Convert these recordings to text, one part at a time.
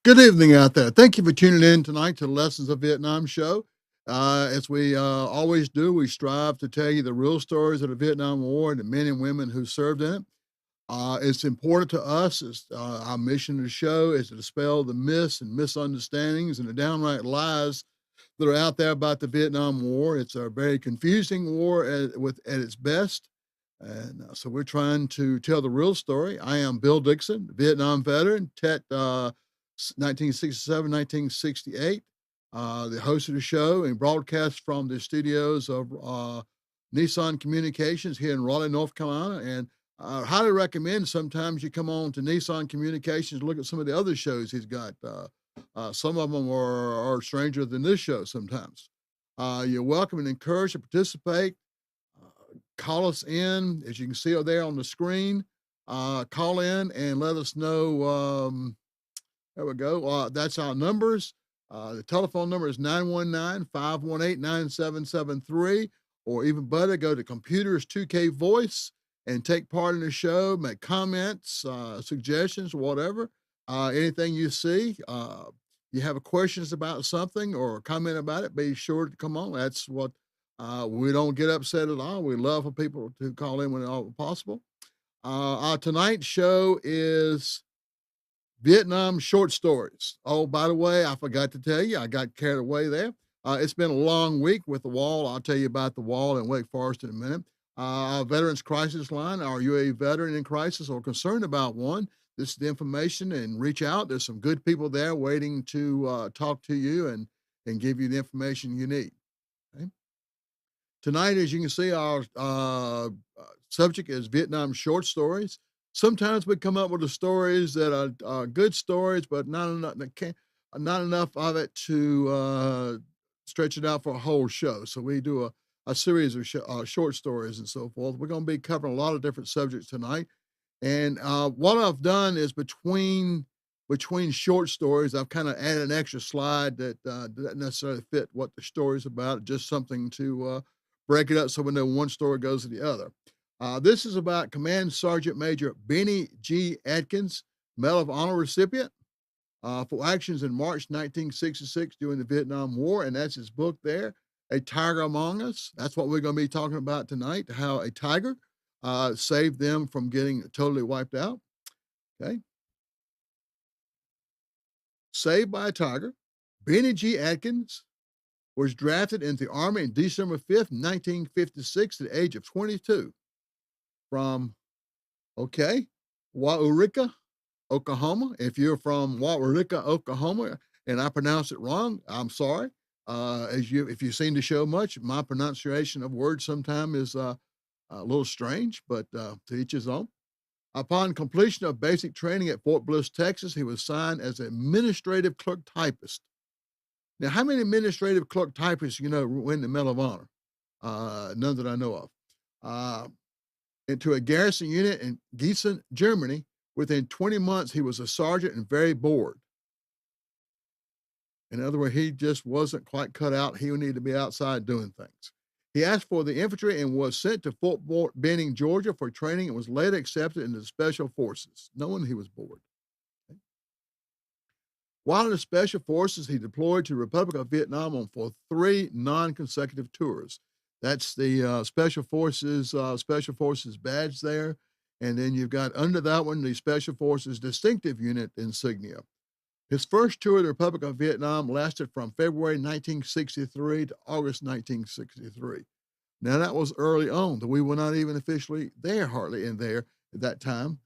Good evening out there. Thank you for tuning in tonight to the Lessons of Vietnam show. As we always do, we strive to tell you the real stories of the Vietnam War and the men and women who served in it. It's important to us. Our mission of the show is to dispel the myths and misunderstandings and the downright lies that are out there about the Vietnam War. It's a very confusing war at its best. And so we're trying to tell the real story. I am Bill Dixon, Vietnam veteran, Tet 1967, 1968, the host of the show and broadcast from the studios of Nissan Communications here in Raleigh, North Carolina. And I highly recommend sometimes you come on to Nissan Communications, look at some of the other shows he's got. Some of them are stranger than this show sometimes. You're welcome and encouraged to participate. Call us in, as you can see over there on the screen. Call in and let us know. There we go. That's our numbers. The telephone number is 919-518-9773, or even better, go to Computers 2K Voice and take part in the show, make comments, suggestions, whatever. Anything you see, you have questions about something or a comment about it, be sure to come on. That's what we don't get upset at all. We love for people to call in when all possible. Our tonight's show is Vietnam short stories. Oh, by the way, I forgot to tell you, I got carried away there. It's been a long week with the wall. I'll tell you about the wall in Wake Forest in a minute. Our Veterans Crisis Line, are you a veteran in crisis or concerned about one? This is the information, and reach out. There's some good people there waiting to talk to you and give you the information you need. Okay? Tonight, as you can see, our subject is Vietnam short stories. Sometimes we come up with the stories that are good stories, but not enough of it to stretch it out for a whole show. So we do a series of short stories and so forth. We're going to be covering a lot of different subjects tonight. And what I've done is between short stories, I've kind of added an extra slide that doesn't necessarily fit what the story's about, just something to break it up so we know one story goes to the other. This is about Command Sergeant Major Benny G. Atkins, Medal of Honor recipient for actions in March 1966 during the Vietnam War, and that's his book there, A Tiger Among Us. That's what we're going to be talking about tonight, how a tiger saved them from getting totally wiped out. Okay. Saved by a tiger, Benny G. Atkins was drafted into the Army on December 5th, 1956 at the age of 22 from, Waurika, Oklahoma. If you're from Waurika, Oklahoma, and I pronounce it wrong, I'm sorry. If you've seen the show much, my pronunciation of words sometimes is a little strange, but to each his own. Upon completion of basic training at Fort Bliss, Texas, he was signed as an administrative clerk typist. Now, how many administrative clerk typists win the Medal of Honor? None that I know of. Into a garrison unit in Gießen, Germany. Within 20 months, he was a sergeant and very bored. In other words, he just wasn't quite cut out. He would need to be outside doing things. He asked for the infantry and was sent to Fort Benning, Georgia for training and was later accepted into the Special Forces, knowing he was bored. Okay. While in the Special Forces, he deployed to the Republic of Vietnam for 3 non-consecutive tours. That's the Special Forces badge there. And then you've got under that one, the Special Forces Distinctive Unit insignia. His first tour of the Republic of Vietnam lasted from February 1963 to August 1963. Now, that was early on. We were not even officially there, hardly in there at that time,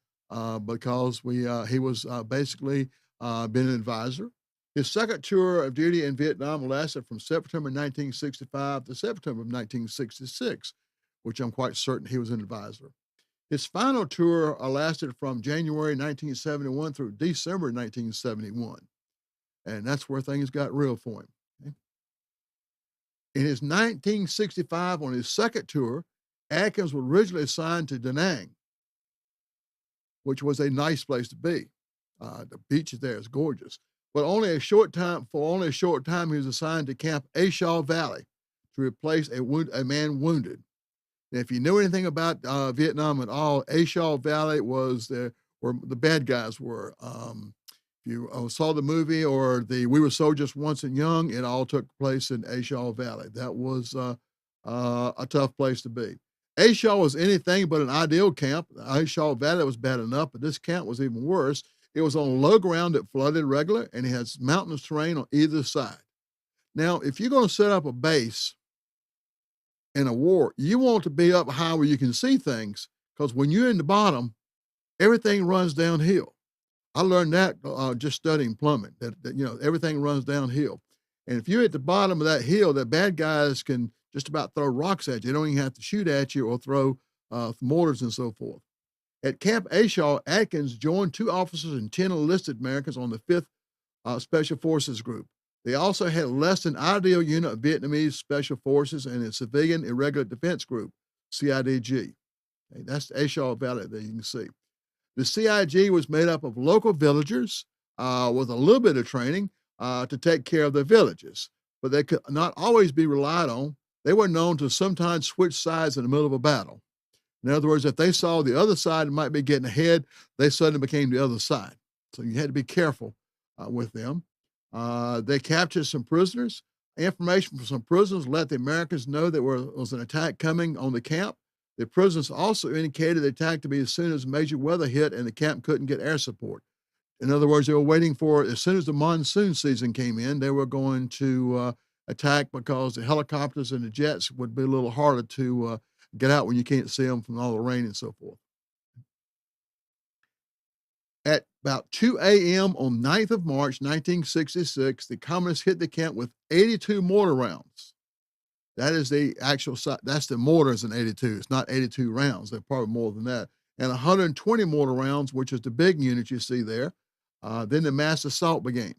because he was basically been an advisor. His second tour of duty in Vietnam lasted from September 1965 to September of 1966, which I'm quite certain he was an advisor. His final tour lasted from January 1971 through December 1971, and that's where things got real for him. Okay? In his 1965, on his second tour, Atkins was originally assigned to Da Nang, which was a nice place to be. The beach there is gorgeous. But for only a short time, he was assigned to Camp A Shaw Valley to replace a man wounded. And if you know anything about Vietnam at all, A Shaw Valley was where the bad guys were. If you saw the movie or We Were Soldiers Once and Young, it all took place in A Shaw Valley. That was a tough place to be. A Shaw was anything but an ideal camp. A Shaw Valley was bad enough, but this camp was even worse. It was on low ground that flooded regular, and it has mountainous terrain on either side. Now, if you're going to set up a base in a war, you want to be up high where you can see things, because when you're in the bottom, everything runs downhill. I learned that just studying plumbing, that everything runs downhill. And if you're at the bottom of that hill, the bad guys can just about throw rocks at you. They don't even have to shoot at you or throw mortars and so forth. At Camp A Shaw, Atkins joined 2 officers and 10 enlisted Americans on the 5th Special Forces Group. They also had a less than ideal unit of Vietnamese Special Forces and a Civilian Irregular Defense Group, CIDG. Okay, that's the A Shaw Valley that you can see. The CIG was made up of local villagers with a little bit of training to take care of their villages, but they could not always be relied on. They were known to sometimes switch sides in the middle of a battle. In other words, if they saw the other side might be getting ahead, they suddenly became the other side. So you had to be careful with them. They captured some prisoners. Information from some prisoners let the Americans know there was an attack coming on the camp. The prisoners also indicated the attack to be as soon as major weather hit and the camp couldn't get air support. In other words, they were waiting for, as soon as the monsoon season came in, they were going to attack, because the helicopters and the jets would be a little harder to get out when you can't see them from all the rain and so forth. At about 2 a.m. on 9th of March, 1966, the communists hit the camp with 82 mortar rounds. That is the actual, that's the mortars in 82. It's not 82 rounds. They're probably more than that. And 120 mortar rounds, which is the big unit you see there. Then the mass assault began.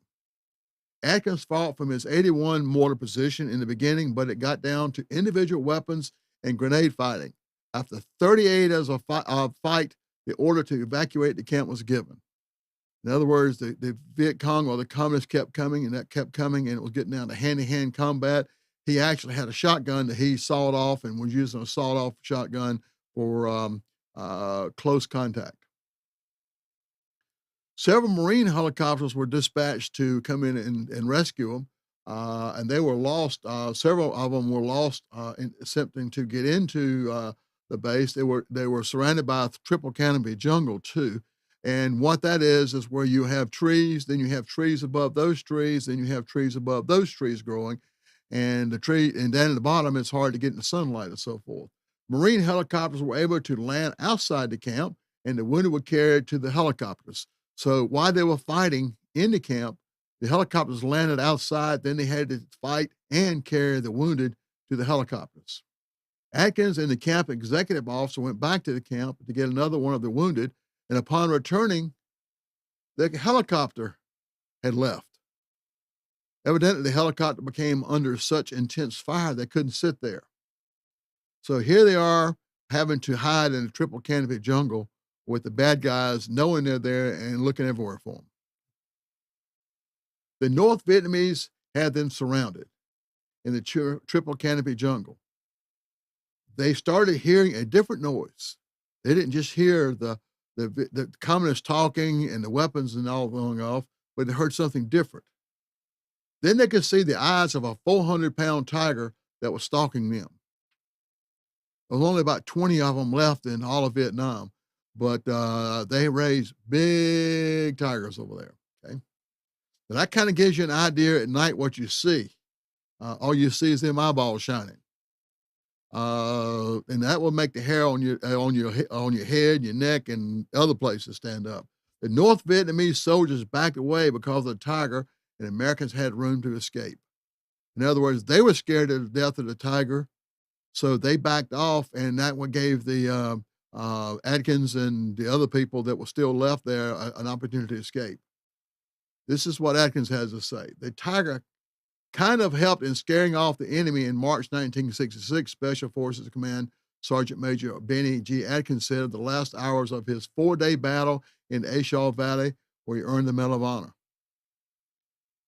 Atkins fought from his 81 mortar position in the beginning, but it got down to individual weapons and grenade fighting. After 38 hours of fight, the order to evacuate the camp was given. In other words, the Viet Cong or the communists kept coming, and that kept coming, and it was getting down to hand-to-hand combat. He actually had a shotgun that he sawed off and was using a sawed-off shotgun for close contact. Several Marine helicopters were dispatched to come in and rescue them, and they were lost. Several of them were lost in attempting to get into the base. They were surrounded by a triple canopy jungle too. And what that is where you have trees, then you have trees above those trees, then you have trees above those trees growing, and and down at the bottom, it's hard to get in the sunlight and so forth. Marine helicopters were able to land outside the camp, and the wounded were carried to the helicopters. So while they were fighting in the camp, the helicopters landed outside, then they had to fight and carry the wounded to the helicopters. Atkins and the camp executive officer went back to the camp to get another one of the wounded, and upon returning, the helicopter had left. Evidently, the helicopter became under such intense fire they couldn't sit there. So here they are having to hide in a triple canopy jungle with the bad guys knowing they're there and looking everywhere for them. The North Vietnamese had them surrounded in the triple canopy jungle. They started hearing a different noise. They didn't just hear the communists talking and the weapons and all going off, but they heard something different. Then they could see the eyes of a 400-pound tiger that was stalking them. There was only about 20 of them left in all of Vietnam, but they raised big tigers over there, okay? So that kind of gives you an idea at night what you see. All you see is them eyeballs shining. And that will make the hair on your head, your neck, and other places stand up. The North Vietnamese soldiers backed away because of the tiger, and Americans had room to escape. In other words, they were scared to death of the tiger, so they backed off, and that one gave the Atkins and the other people that were still left there an opportunity to escape. This is what Atkins has to say. The tiger kind of helped in scaring off the enemy in March 1966. Special Forces Command Sergeant Major Benny G. Atkins said of the last hours of his 4-day battle in the Ashaw Valley, where he earned the Medal of Honor.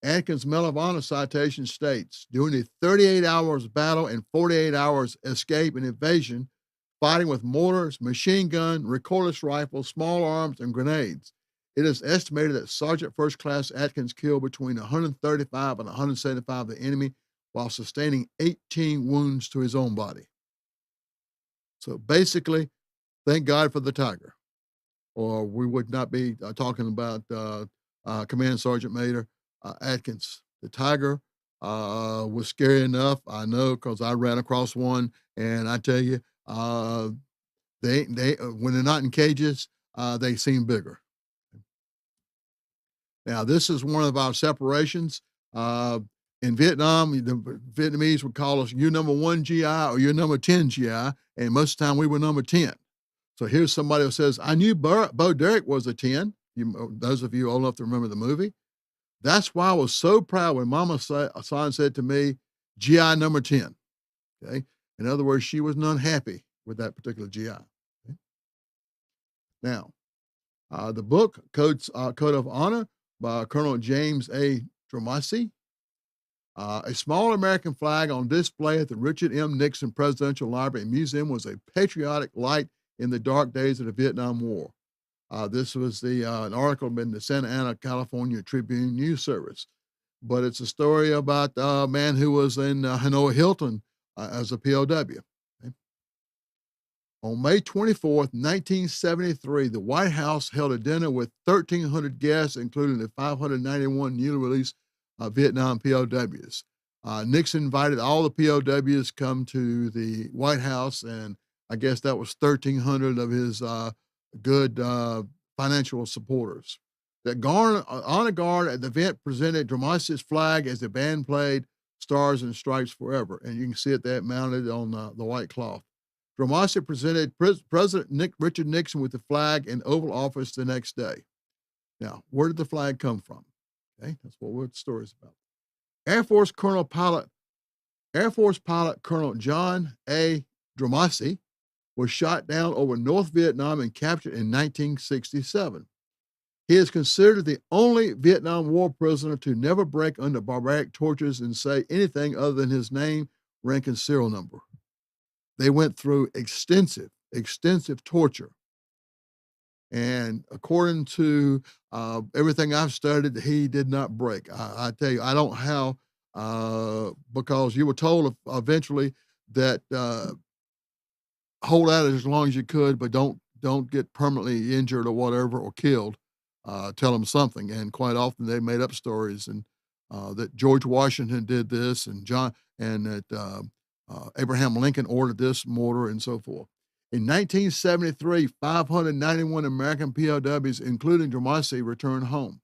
Atkins' Medal of Honor citation states, during the 38 hours battle and 48 hours escape and evasion, fighting with mortars, machine gun, recordless rifles, small arms, and grenades, it is estimated that Sergeant First Class Atkins killed between 135 and 175 of the enemy while sustaining 18 wounds to his own body. So basically, thank God for the tiger, or we would not be talking about Command Sergeant Major Atkins. The tiger was scary enough, I know, because I ran across one, and I tell you, they when they're not in cages, they seem bigger. Now, this is one of our separations. In Vietnam, the Vietnamese would call us "you number 1 GI" or "you number 10 GI," and most of the time we were number 10. So here's somebody who says, "I knew Bo Derek was a 10." Those of you old enough to remember the movie. That's why I was so proud when Mama San said to me, "GI number 10." Okay. In other words, she was unhappy with that particular GI. Okay? Now, the book Code of Honor by Colonel James A. Dromasi. A small American flag on display at the Richard M. Nixon Presidential Library and Museum was a patriotic light in the dark days of the Vietnam War. This was an article in the Santa Ana, California Tribune News Service. But it's a story about a man who was in Hanoi Hilton as a POW. Okay? On May 24th, 1973, the White House held a dinner with 1,300 guests, including the 591 newly released Vietnam POWs. Nixon invited all the POWs come to the White House, and I guess that was 1,300 of his good financial supporters. The honor guard at the event presented Dromasi's flag as the band played Stars and Stripes Forever, and you can see it there mounted on the white cloth. Dromasi presented President Richard Nixon with the flag in Oval Office the next day. Now, where did the flag come from? Okay, that's what the story is about. Air Force pilot Colonel John A. Dromasi was shot down over North Vietnam and captured in 1967. He is considered the only Vietnam War prisoner to never break under barbaric tortures and say anything other than his name, rank, and serial number. They went through extensive torture. And according to everything I've studied, he did not break. I tell you, I don't know how, because you were told eventually that hold out as long as you could, but don't get permanently injured or whatever or killed. Tell them something. And quite often they made up stories, and that George Washington did this, and that Abraham Lincoln ordered this mortar, and so forth. In 1973, 591 American POWs, including Dromasi, returned home.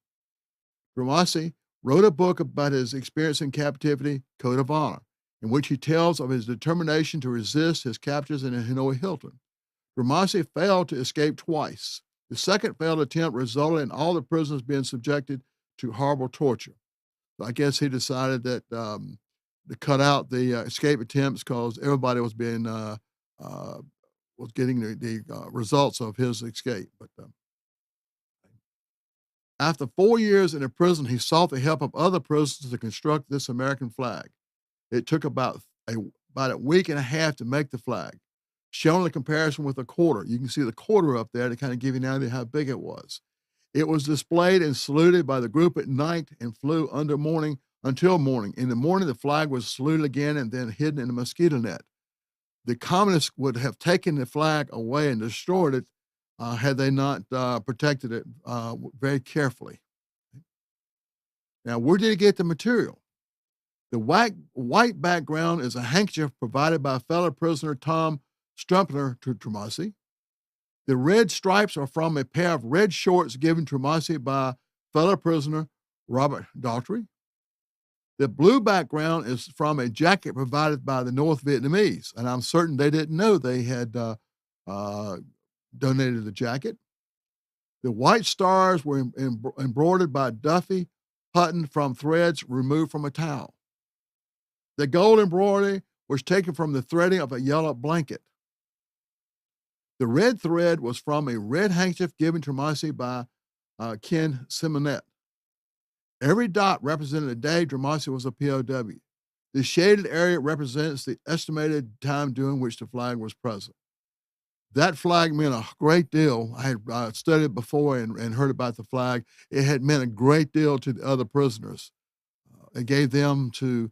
Dromasi wrote a book about his experience in captivity, Code of Honor, in which he tells of his determination to resist his captors in Hanoi Hilton. Dromasi failed to escape twice. The second failed attempt resulted in all the prisoners being subjected to horrible torture. So I guess he decided that to cut out the escape attempts because everybody was being was getting the results of his escape. But after 4 years in a prison, he sought the help of other prisoners to construct this American flag. It took about a week and a half to make the flag. Shown in comparison with a quarter. You can see the quarter up there to kind of give you an idea how big it was. It was displayed and saluted by the group at night and flew until morning. In the morning, the flag was saluted again and then hidden in a mosquito net. The communists would have taken the flag away and destroyed it had they not protected it very carefully. Now, where did he get the material? The white background is a handkerchief provided by fellow prisoner Tom Strumpner to Dromasi. The red stripes are from a pair of red shorts given to Dromasi by fellow prisoner Robert Daughtry. The blue background is from a jacket provided by the North Vietnamese, and I'm certain they didn't know they had donated the jacket. The white stars were embroidered by Duffy Hutton from threads removed from a towel. The gold embroidery was taken from the threading of a yellow blanket. The red thread was from a red handkerchief given to Marcy by Ken Simonet. Every dot represented a day Dramarcy was a POW. The shaded area represents the estimated time during which the flag was present. That flag meant a great deal. I had studied it before and heard about the flag. It had meant a great deal to the other prisoners. It gave them to,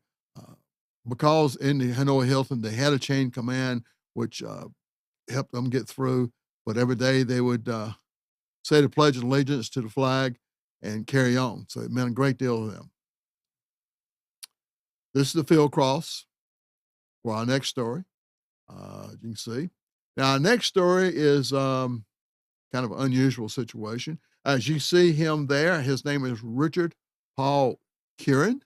because in the Hanoi Hilton, they had a chain command, which helped them get through. But every day they would say the Pledge of Allegiance to the flag and carry on. So it meant a great deal to them. This is the field cross for our next story. You can see. Now, our next story is kind of an unusual situation. As you see him there, his name is Richard Paul Kieran.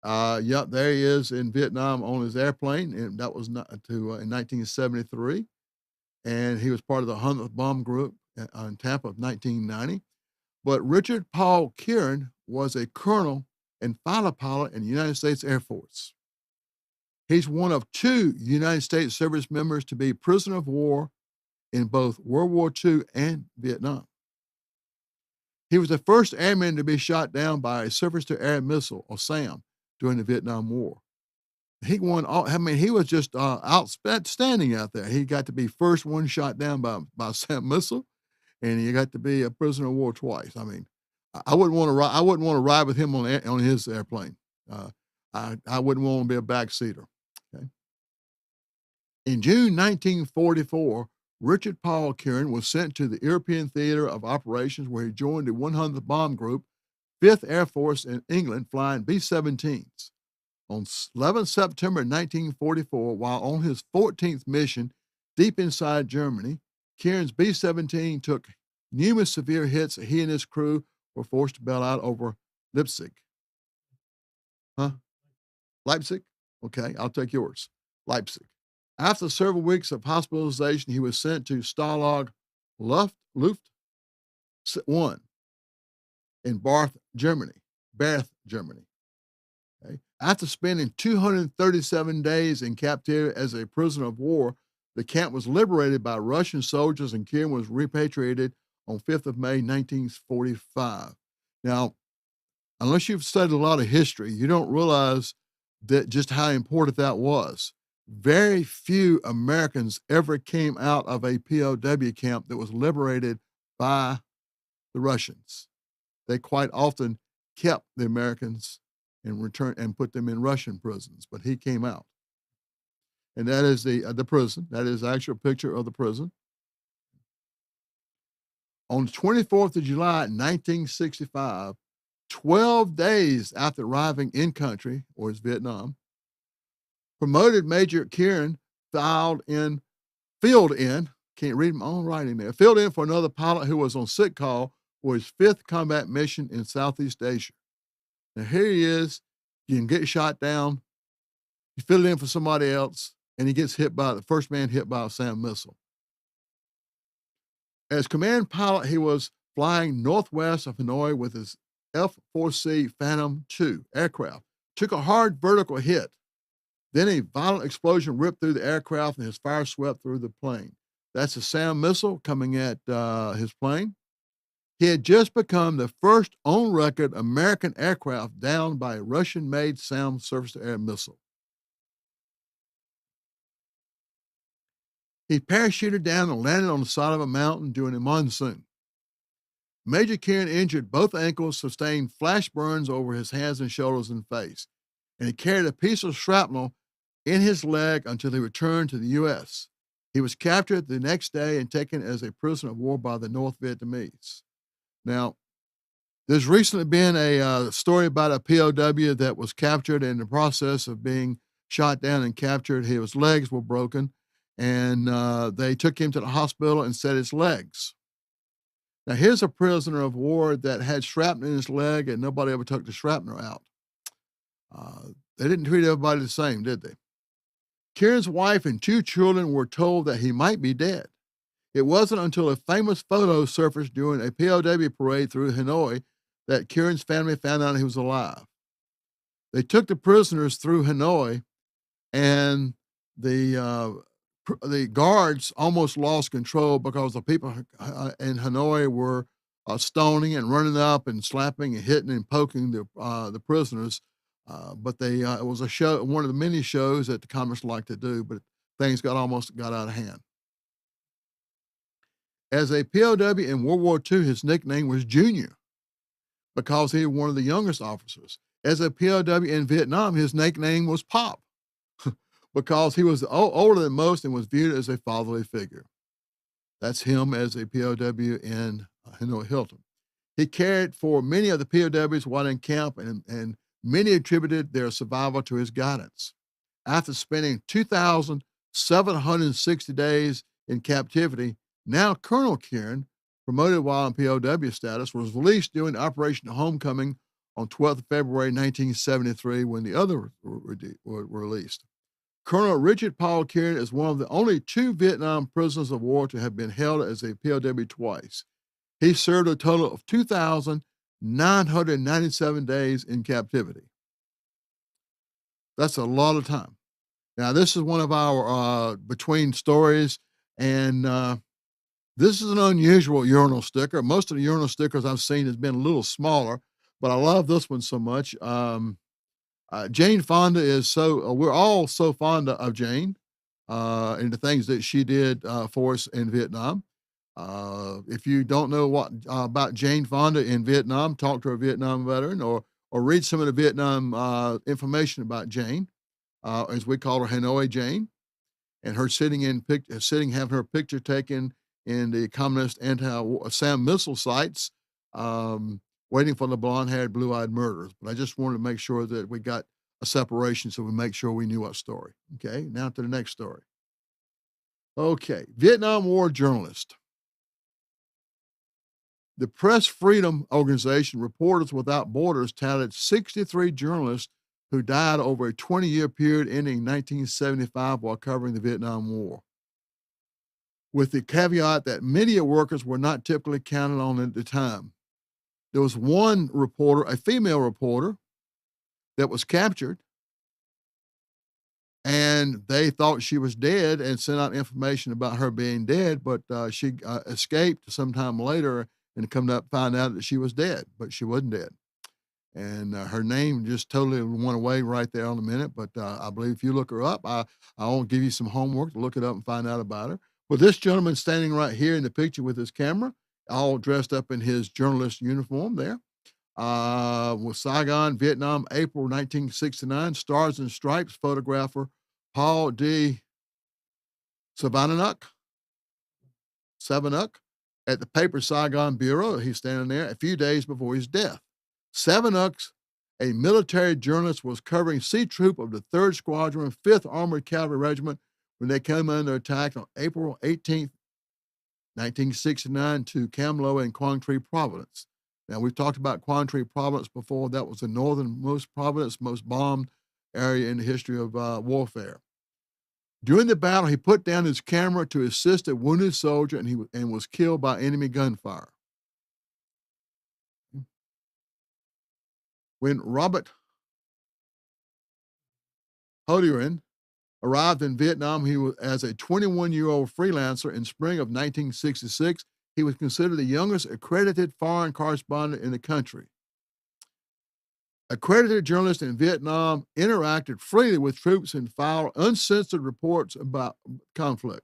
Yep, there he is in Vietnam on his airplane, and that was in 1973. And he was part of the 100th Bomb Group in Tampa of 1990. But Richard Paul Kieran was a colonel and fighter pilot in the United States Air Force. He's one of 2 United States service members to be prisoner of war in both World War II and Vietnam. He was the first airman to be shot down by a surface-to-air missile, or SAM, during the Vietnam War. He won all, I mean, he was just outstanding out there. He got to be first one shot down by a SAM missile, and he got to be a prisoner of war twice. I mean, I wouldn't want to ride with him on his airplane. I wouldn't want to be a backseater. Okay. In June 1944, Richard Paul Kieran was sent to the European Theater of Operations, where he joined the 100th Bomb Group, 5th Air Force in England, flying B-17s. On 11 September 1944, while on his 14th mission deep inside Germany, Kieran's B-17 took numerous severe hits. He and his crew were forced to bail out over Leipzig. Huh? Leipzig? Okay, I'll take yours. Leipzig. After several weeks of hospitalization, he was sent to Stalag Luft 1 in Bath, Germany. Okay. After spending 237 days in captivity as a prisoner of war, the camp was liberated by Russian soldiers, and Kieran was repatriated on 5th of May, 1945. Now, unless you've studied a lot of history, you don't realize that just how important that was. Very few Americans ever came out of a POW camp that was liberated by the Russians. They quite often kept the Americans and returned and put them in Russian prisons, but he came out. And that is the prison. That is the actual picture of the prison. On the 24th of July, 1965, 12 days after arriving in country, or as Vietnam, promoted Major Kieran filled in, can't read my own writing there, filled in for another pilot who was on sick call for his 5th combat mission in Southeast Asia. Now here he is, you can get shot down, you fill it in for somebody else, and he gets hit by the first man hit by a SAM missile. As command pilot, he was flying northwest of Hanoi with his F-4C Phantom II aircraft. Took a hard vertical hit. Then a violent explosion ripped through the aircraft and his fire swept through the plane. That's a SAM missile coming at his plane. He had just become the first on-record American aircraft downed by a Russian-made SAM surface-to-air missile. He parachuted down and landed on the side of a mountain during a monsoon. Major Kieran injured both ankles, sustained flash burns over his hands and shoulders and face, and he carried a piece of shrapnel in his leg until he returned to the U.S. He was captured the next day and taken as a prisoner of war by the North Vietnamese. Now, there's recently been a story about a POW that was captured in the process of being shot down and captured. His legs were broken, and they took him to the hospital and set his legs. Now, here's a prisoner of war that had shrapnel in his leg, and nobody ever took the shrapnel out. Uh, they didn't treat everybody the same, did they? Kieran's wife and 2 children were told that he might be dead. It wasn't until a famous photo surfaced during a POW parade through Hanoi that Kieran's family found out he was alive. They took the prisoners through Hanoi, and the the guards almost lost control because the people in Hanoi were stoning and running up and slapping and hitting and poking the prisoners. But they it was a show, one of the many shows that the communists like to do. But things almost got out of hand. As a POW in World War II, his nickname was Junior because he was one of the youngest officers. As a POW in Vietnam, his nickname was Pop because he was older than most and was viewed as a fatherly figure. That's him as a POW in Hanoi Hilton. He cared for many of the POWs while in camp, and many attributed their survival to his guidance. After spending 2,760 days in captivity, now Colonel Kieran, promoted while in POW status, was released during Operation Homecoming on 12th February 1973 when the others were released. Colonel Richard Paul Kieran is one of the only 2 Vietnam prisoners of war to have been held as a POW twice. He served a total of 2,997 days in captivity. That's a lot of time. Now, this is one of our between stories, and this is an unusual urinal sticker. Most of the urinal stickers I've seen has been a little smaller, but I love this one so much. Jane Fonda is we're all so fond of Jane and the things that she did for us in Vietnam. If you don't know what about Jane Fonda in Vietnam, talk to a Vietnam veteran or read some of the Vietnam information about Jane, as we call her, Hanoi Jane, and her having her picture taken in the communist anti-SAM missile sites, waiting for the blonde-haired, blue-eyed murderers. But I just wanted to make sure that we got a separation so we make sure we knew what story. Okay, now to the next story. Okay, Vietnam War journalist. The Press Freedom Organization, Reporters Without Borders, tallied 63 journalists who died over a 20-year period ending 1975 while covering the Vietnam War, with the caveat that media workers were not typically counted on at the time. There was one reporter, a female reporter, that was captured, and they thought she was dead and sent out information about her being dead, but she escaped sometime later and come up find out that she was dead, but she wasn't dead. And her name just totally went away right there in a minute, but I believe if you look her up, I won't give you some homework to look it up and find out about her. But this gentleman standing right here in the picture with his camera, all dressed up in his journalist uniform there, with Saigon, Vietnam, April 1969, Stars and Stripes photographer Paul D. Savanuk at the paper Saigon Bureau. He's standing there a few days before his death. Savanuk, a military journalist, was covering C Troop of the 3rd Squadron, 5th Armored Cavalry Regiment when they came under attack on April 18th, 1969 to Cam Lo and Quang Tri Province. Now, we've talked about Quang Tri Province before. That was the northernmost province, most bombed area in the history of warfare. During the battle, he put down his camera to assist a wounded soldier and was killed by enemy gunfire. When Robert Odeon arrived in Vietnam, he was as a 21-year-old freelancer in spring of 1966. He was considered the youngest accredited foreign correspondent in the country. Accredited journalists in Vietnam interacted freely with troops and filed uncensored reports about conflict.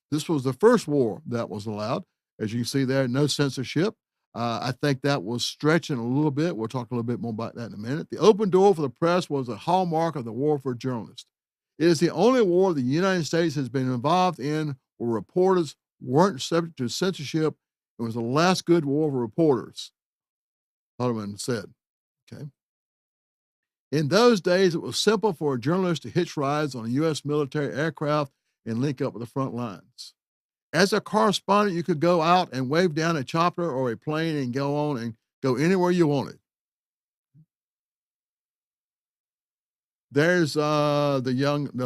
This was the first war that was allowed. As you can see there, no censorship. I think that was stretching a little bit. We'll talk a little bit more about that in a minute. The open door for the press was a hallmark of the war for journalists. It is the only war the United States has been involved in where reporters weren't subject to censorship. It was the last good war for reporters, Holloman said. Okay. In those days, it was simple for a journalist to hitch rides on a U.S. military aircraft and link up with the front lines. As a correspondent, you could go out and wave down a chopper or a plane and go on and go anywhere you wanted. There's the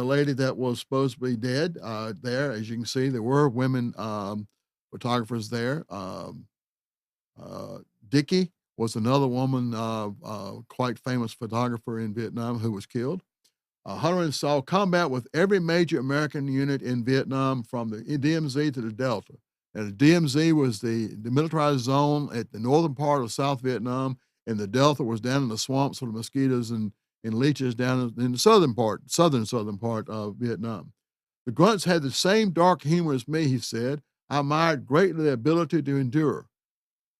lady that was supposed to be dead there. As you can see, there were women photographers there. Uh, Dickey was another woman, quite famous photographer in Vietnam who was killed. Hunter saw combat with every major American unit in Vietnam from the DMZ to the Delta. And the DMZ was the demilitarized zone at the northern part of South Vietnam, and the Delta was down in the swamps with the mosquitoes and leeches down in the southern part of Vietnam. The grunts had the same dark humor as me, he said. I admired greatly their ability to endure.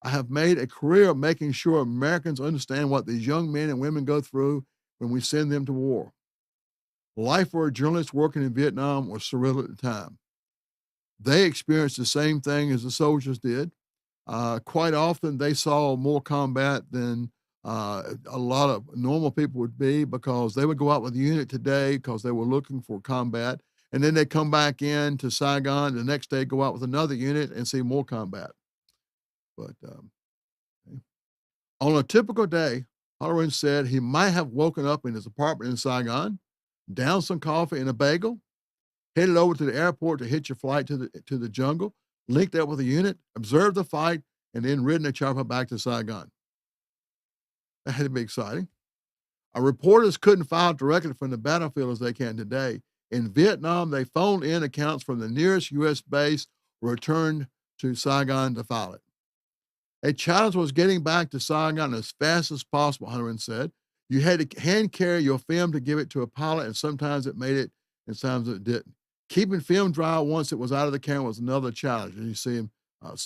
I have made a career of making sure Americans understand what these young men and women go through when we send them to war. Life for a journalist working in Vietnam was surreal at the time. They experienced the same thing as the soldiers did. Quite often, they saw more combat than a lot of normal people would be because they would go out with the unit today because they were looking for combat. And then they'd come back in to Saigon the next day, go out with another unit and see more combat. But on a typical day, Halloran said he might have woken up in his apartment in Saigon, downed some coffee and a bagel, headed over to the airport to hitch a flight to the jungle, linked up with the unit, observed the fight, and then ridden a chopper back to Saigon. That had to be exciting. Our reporters couldn't file directly from the battlefield as they can today. In Vietnam, they phoned in accounts from the nearest U.S. base, returned to Saigon to file it. A challenge was getting back to Saigon as fast as possible, Hunter said. You had to hand carry your film to give it to a pilot, and sometimes it made it, and sometimes it didn't. Keeping film dry once it was out of the camera was another challenge. And you see him, a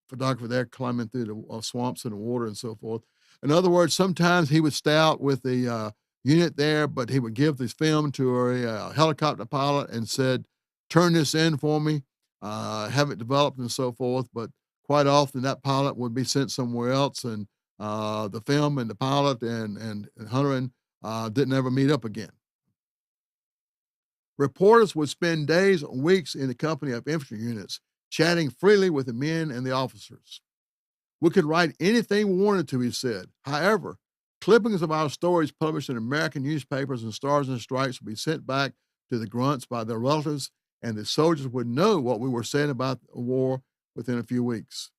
photographer there climbing through the swamps and the water and so forth. In other words, sometimes he would stay out with the unit there, but he would give this film to a helicopter pilot and said, turn this in for me, have it developed and so forth. But quite often that pilot would be sent somewhere else, and the film and the pilot and Hunter didn't ever meet up again. Reporters would spend days or weeks in the company of infantry units, chatting freely with the men and the officers. We could write anything we wanted to, he said. However, clippings of our stories published in American newspapers and Stars and Stripes would be sent back to the grunts by their relatives, and the soldiers would know what we were saying about the war within a few weeks.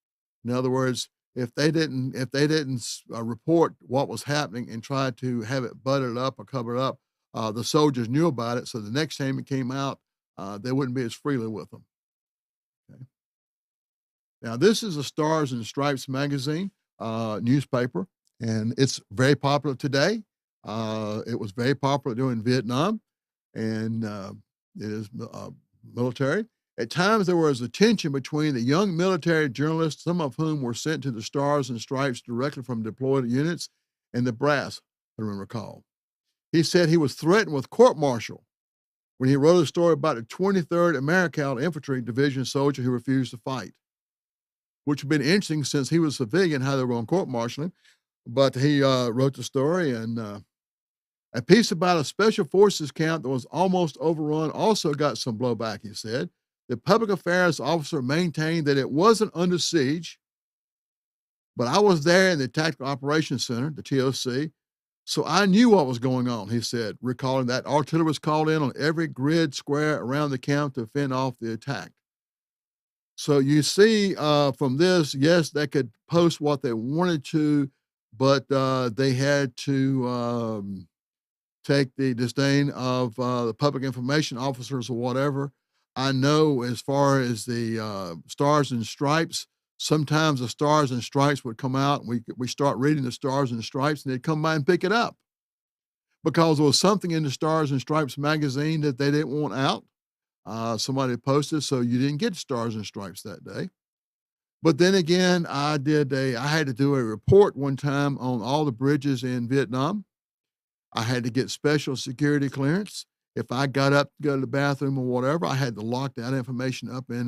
In other words, if they didn't report what was happening and try to have it buttered up or covered up, the soldiers knew about it. So the next time it came out, they wouldn't be as freely with them. Okay. Now, this is a Stars and Stripes magazine newspaper, and it's very popular today. It was very popular during Vietnam, and it is military. At times, there was a tension between the young military journalists, some of whom were sent to the Stars and Stripes directly from deployed units, and the brass, I recall. He said he was threatened with court-martial when he wrote a story about the 23rd American Infantry Division soldier who refused to fight, which would have been interesting since he was a civilian, how they were going to court-martial him. But he wrote the story, and a piece about a special forces camp that was almost overrun also got some blowback, he said. The public affairs officer maintained that it wasn't under siege, but I was there in the Tactical Operations Center, the TOC, so I knew what was going on, he said, recalling that artillery was called in on every grid square around the camp to fend off the attack. So you see from this, yes, they could post what they wanted to, but they had to take the disdain of the public information officers or whatever. I know as far as the Stars and Stripes, sometimes the Stars and Stripes would come out, and we start reading the Stars and Stripes, and they'd come by and pick it up because there was something in the Stars and Stripes magazine that they didn't want out. Somebody posted, so you didn't get Stars and Stripes that day. But then again, I had to do a report one time on all the bridges in Vietnam. I had to get special security clearance. If I got up to go to the bathroom or whatever, I had to lock that information up in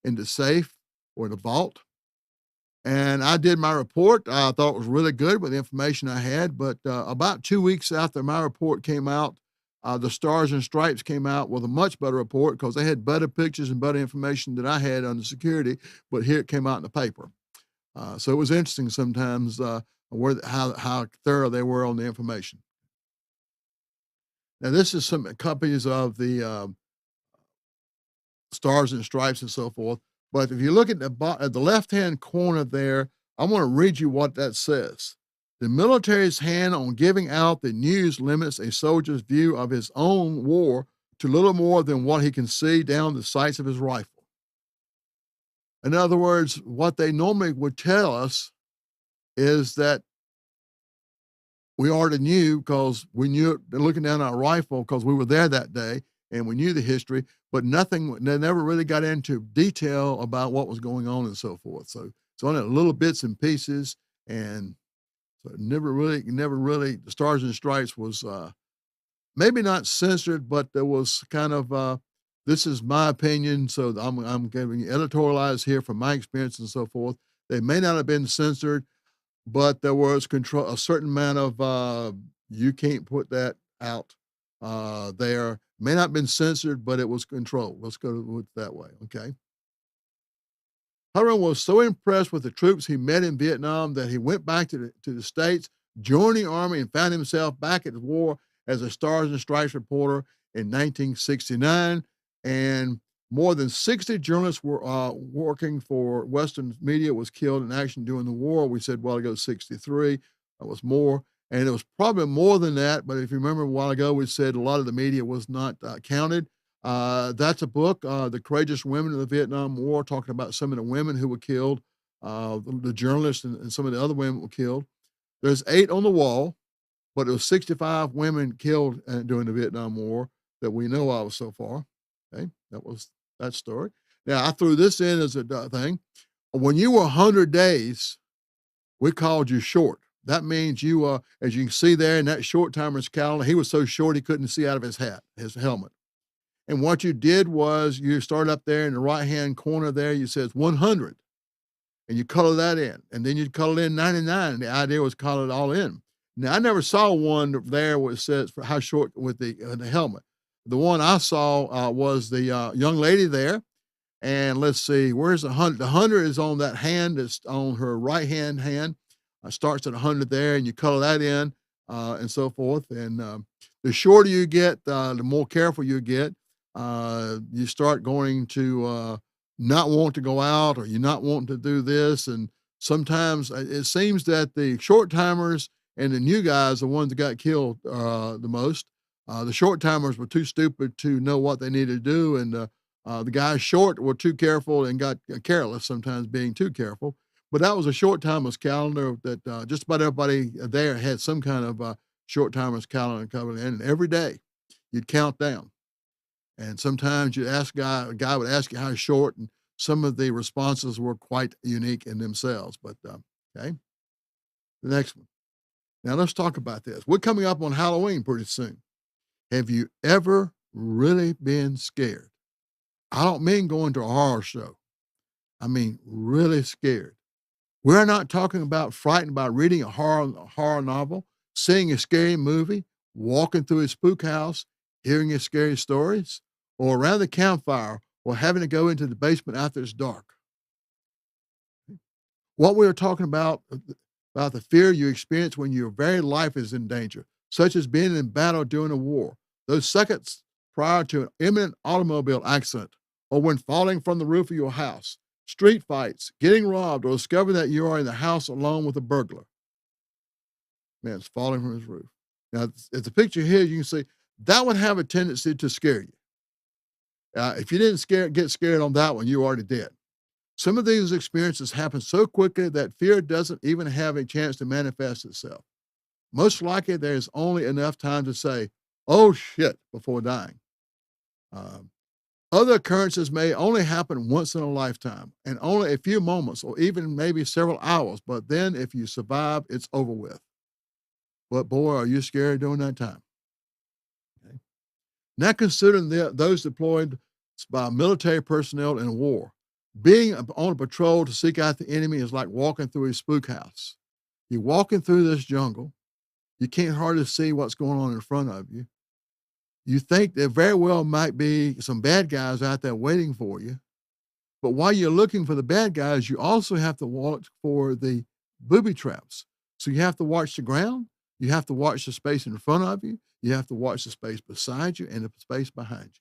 the safe or the vault. And I did my report. I thought it was really good with the information I had. But about 2 weeks after my report came out, the Stars and Stripes came out with a much better report because they had better pictures and better information than I had on the security. But here it came out in the paper. So it was interesting sometimes how thorough they were on the information. Now, this is some copies of the Stars and Stripes and so forth. But if you look at at the left-hand corner there, I want to read you what that says. The military's hand on giving out the news limits a soldier's view of his own war to little more than what he can see down the sights of his rifle. In other words, what they normally would tell us is that we already knew because we knew looking down our rifle because we were there that day and we knew the history, but nothing, they never really got into detail about what was going on and so forth. So it's only little bits and pieces. And so never really, the Stars and Stripes was maybe not censored, but there was kind of, this is my opinion. So I'm giving editorialized here from my experience and so forth. They may not have been censored, but there was control, a certain amount of, you can't put that out there. May not have been censored, but it was controlled. Let's go with it that way, okay? Kieran was so impressed with the troops he met in Vietnam that he went back to the States, joined the Army, and found himself back at the war as a Stars and Stripes reporter in 1969. And more than 60 journalists were working for Western media was killed in action during the war. We said a while ago 63. That was more. And it was probably more than that. But if you remember a while ago, we said a lot of the media was not counted. That's a book, The Courageous Women of the Vietnam War, talking about some of the women who were killed, the journalists and some of the other women were killed. There's 8 on the wall, but there was 65 women killed during the Vietnam War that we know of so far. Okay, that was that story. Now, I threw this in as a thing. When you were 100 days, we called you short. That means you, as you can see there in that short timer's calendar, he was so short he couldn't see out of his hat, his helmet. And what you did was you start up there in the right-hand corner there, you says 100, and you color that in. And then you color in 99, and the idea was color it all in. Now, I never saw one there where it says for how short with the helmet. The one I saw was the young lady there. And let's see, where's the 100? The 100 is on that hand that's on her right-hand hand. Starts at 100 there, and you color that in and so forth. And the shorter you get, the more careful you get. You start going to not want to go out, or you're not wanting to do this. And sometimes it seems that the short timers and the new guys, the ones that got killed the most, the short timers were too stupid to know what they needed to do. And the guys short were too careful and got careless, sometimes being too careful. But that was a short timers calendar that just about everybody there had some kind of short timers calendar covered in. And every day you'd count down. And sometimes you ask a guy would ask you how short, and some of the responses were quite unique in themselves. But okay, the next one. Now let's talk about this. We're coming up on Halloween pretty soon. Have you ever really been scared? I don't mean going to a horror show. I mean really scared. We're not talking about frightened by reading a horror novel, seeing a scary movie, walking through a spook house, hearing a scary stories, or around the campfire, or having to go into the basement after it's dark. What we are talking about the fear you experience when your very life is in danger, such as being in battle during a war, those seconds prior to an imminent automobile accident, or when falling from the roof of your house, street fights, getting robbed, or discovering that you are in the house alone with a burglar. Man, it's falling from his roof. Now, if the picture here, you can see that would have a tendency to scare you. If you didn't get scared on that one, you already did. Some of these experiences happen so quickly that fear doesn't even have a chance to manifest itself. Most likely, there's only enough time to say, "Oh shit," before dying. Other occurrences may only happen once in a lifetime, and only a few moments or even maybe several hours. But then if you survive, it's over with. But boy, are you scared during that time. Okay. Now considering those deployed by military personnel in war, being on a patrol to seek out the enemy is like walking through a spook house. You're walking through this jungle. You can't hardly see what's going on in front of you. You think there very well might be some bad guys out there waiting for you. But while you're looking for the bad guys, you also have to watch for the booby traps. So you have to watch the ground, You have to watch the space in front of you. You have to watch the space beside you and the space behind you.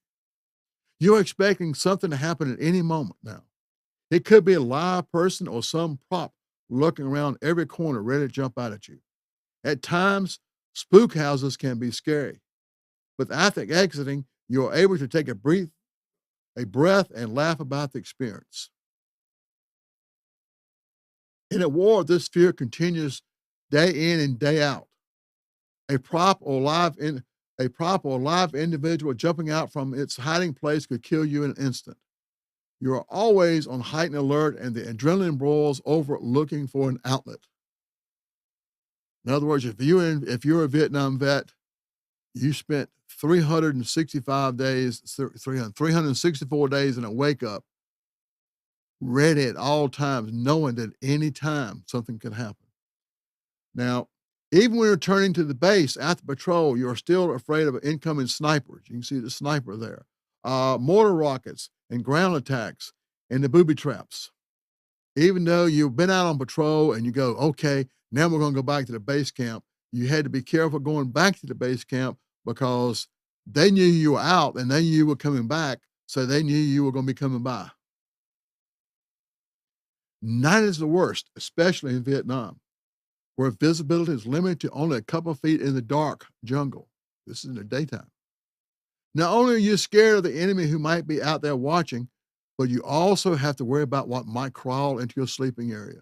You're expecting something to happen at any moment now. It could be a live person or some prop lurking around every corner ready to jump out at you. At times, spook houses can be scary, but after exiting, you're able to take a breath and laugh about the experience. In a war, this fear continues day in and day out. A prop or live in a prop or live individual jumping out from its hiding place could kill you in an instant. You are always on heightened alert and the adrenaline boils over looking for an outlet. In other words, if you're a Vietnam vet, you spent 365 days, 364 days in a wake up, ready at all times, knowing that any time something could happen. Now, even when returning to the base after patrol, you're still afraid of incoming snipers. You can see the sniper there, mortar rockets and ground attacks and the booby traps. Even though you've been out on patrol and you go, okay, now we're going to go back to the base camp, you had to be careful going back to the base camp because they knew you were out and they knew you were coming back, so they knew you were going to be coming by. Night is the worst, especially in Vietnam, where visibility is limited to only a couple of feet in the dark jungle. This is in the daytime. Not only are you scared of the enemy who might be out there watching, but you also have to worry about what might crawl into your sleeping area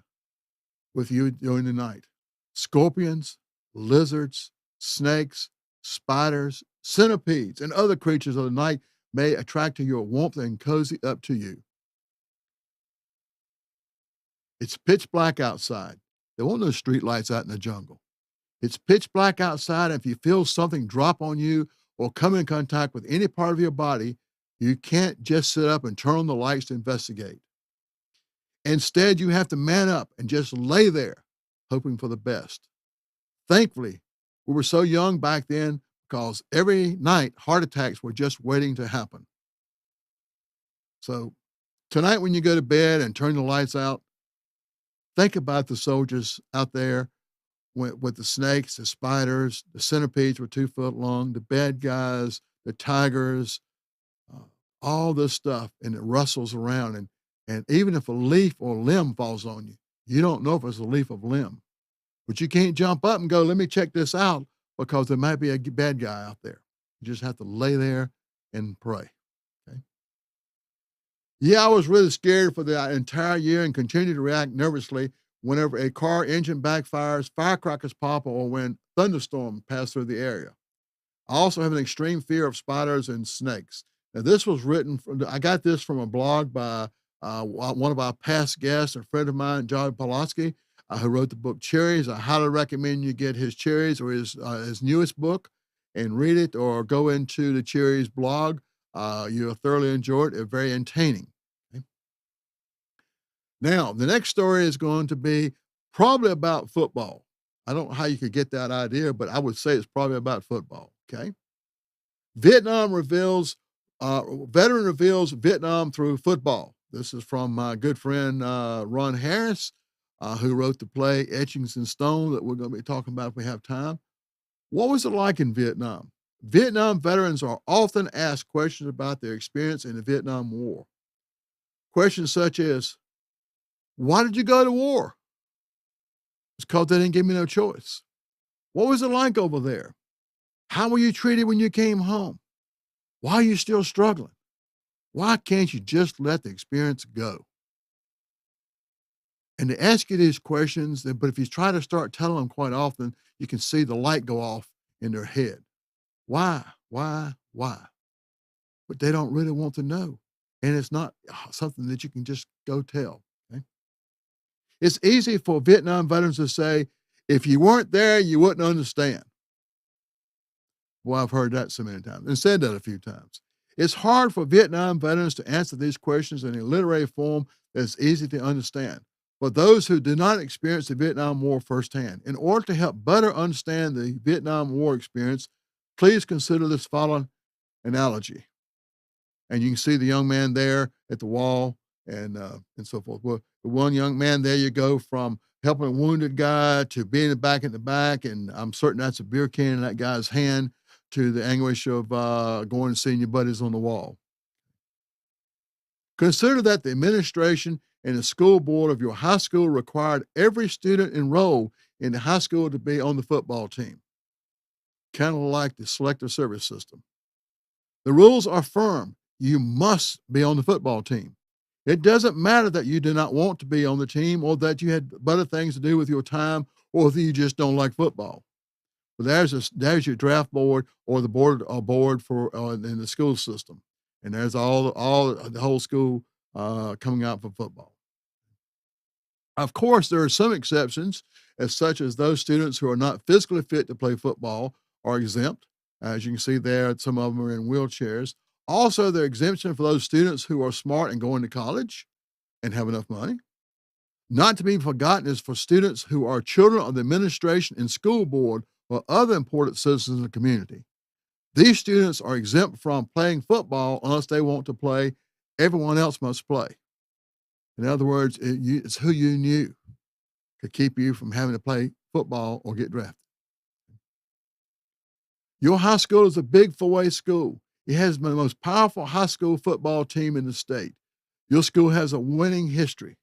with you during the night. Scorpions, lizards, snakes, spiders, centipedes, and other creatures of the night may attract to your warmth and cozy up to you. It's pitch black outside. There won't no street lights out in the jungle. It's pitch black outside, and if you feel something drop on you or come in contact with any part of your body, you can't just sit up and turn on the lights to investigate. Instead, you have to man up and just lay there, hoping for the best. Thankfully, we were so young back then because every night heart attacks were just waiting to happen. So tonight when you go to bed and turn the lights out, think about the soldiers out there with the snakes, the spiders, the centipedes were 2 foot long, the bad guys, the tigers, all this stuff, and it rustles around. And even if a leaf or limb falls on you, you don't know if it's a leaf or limb. But you can't jump up and go, let me check this out, because there might be a bad guy out there. You just have to lay there and pray. Okay? Yeah, I was really scared for the entire year and continue to react nervously whenever a car engine backfires, firecrackers pop, or when thunderstorms pass through the area. I also have an extreme fear of spiders and snakes. Now, this was I got this from a blog by one of our past guests, a friend of mine, John Pulaski, who wrote the book Cherries. I highly recommend you get his Cherries or his newest book and read it, or go into the Cherries blog. You'll thoroughly enjoy it. It's very entertaining. Okay? Now, the next story is going to be probably about football. I don't know how you could get that idea, but I would say it's probably about football. Okay. Veteran reveals Vietnam through football. This is from my good friend Ron Harris, who wrote the play Etchings in Stone that we're going to be talking about if we have time. What was it like in Vietnam? Vietnam veterans are often asked questions about their experience in the Vietnam War. Questions such as, why did you go to war? It's because they didn't give me no choice. What was it like over there? How were you treated when you came home? Why are you still struggling? Why can't you just let the experience go? And they ask you these questions, but if you try to start telling them quite often, you can see the light go off in their head. Why? But they don't really want to know. And it's not something that you can just go tell. Okay? It's easy for Vietnam veterans to say, if you weren't there, you wouldn't understand. Well, I've heard that so many times and said that a few times. It's hard for Vietnam veterans to answer these questions in a literary form that's easy to understand. For those who do not experience the Vietnam War firsthand, in order to help better understand the Vietnam War experience, please consider this following analogy. And you can see the young man there at the wall and so forth. Well, the one young man there, you go from helping a wounded guy to being back in the back, and I'm certain that's a beer can in that guy's hand, to the anguish of going and seeing your buddies on the wall. Consider that the administration and the school board of your high school required every student enrolled in the high school to be on the football team, kind of like the selective service system. The rules are firm. You must be on the football team. It doesn't matter that you do not want to be on the team or that you had better things to do with your time or that you just don't like football. But there's your draft board or the board for in the school system, and there's all the whole school coming out for football. Of course, there are some exceptions, as such as those students who are not physically fit to play football are exempt. As you can see there, some of them are in wheelchairs. Also, there are exemptions for those students who are smart and going to college and have enough money. Not to be forgotten is for students who are children of the administration and school board or other important citizens in the community. These students are exempt from playing football unless they want to play. Everyone else must play. In other words, it's who you knew could keep you from having to play football or get drafted. Your high school is a big 4A school. It has the most powerful high school football team in the state. Your school has a winning history.